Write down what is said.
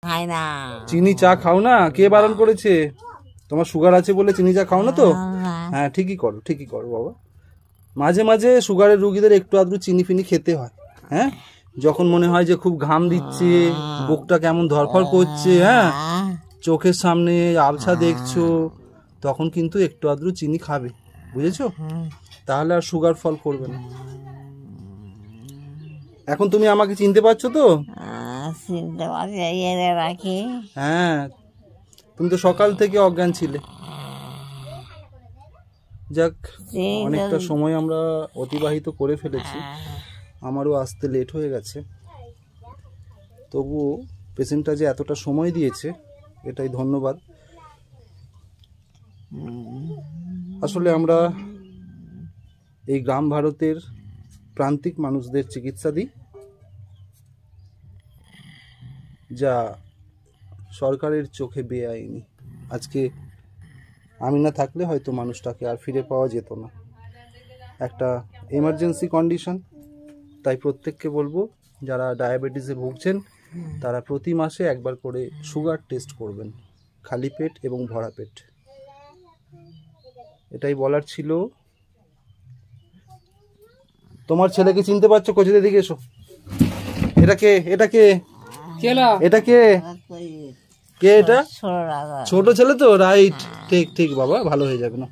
খাই না। চিনি চা খাও না? কে বারণ করেছে? তোমার সুগার আছে বলে চিনি চা খাও না তো? হ্যাঁ, ঠিকই করো বাবা। মাঝে মাঝে সুগারের রুগীদের একটু আধটু চিনি ফিনি খেতে হয়। হ্যাঁ, যখন মনে হয় যে খুব ঘাম দিচ্ছে, বুকটা কেমন ধরফর করছে, হ্যাঁ, চোখের সামনে আবছা দেখছো, তখন কিন্তু একটু আধটু চিনি খাবে, বুঝেছো? তাহলে আর সুগার ফল করবে না। এখন তুমি আমাকে চিনতে পারছো তো? চিনতে পারছি, রাখি। হ্যাঁ, তুমি তো সকাল থেকে অজ্ঞান ছিলে। যাক, অনেকটা সময় আমরা অতিবাহিত করে ফেলেছি, আমারও আসতে লেট হয়ে গেছে। তবুও পেশেন্টটা যে এতটা সময় দিয়েছে, এটাই ধন্যবাদ। আসলে আমরা এই গ্রাম ভারতের প্রান্তিক মানুষদের চিকিৎসা দিই, যা সরকারের চোখে বেআইনি। আজকে আমি না থাকলে হয়তো মানুষটাকে আর ফিরে পাওয়া যেত না। একটা এমার্জেন্সি কন্ডিশন। তাই প্রত্যেককে বলবো, যারা ডায়াবেটিসে ভুগছেন তারা প্রতি মাসে একবার করে সুগার টেস্ট করবেন, খালি পেট এবং ভরা পেট। এটাই বলার ছিল। তোমার ছেলেকে চিনতে পারছো? কোচিদের দিকে এসো। এটা কে? এটা কে? এটা কে? কে এটা? ছোট ছেলে তো? রাইট, ঠিক ঠিক বাবা, ভালো হয়ে যাবে না।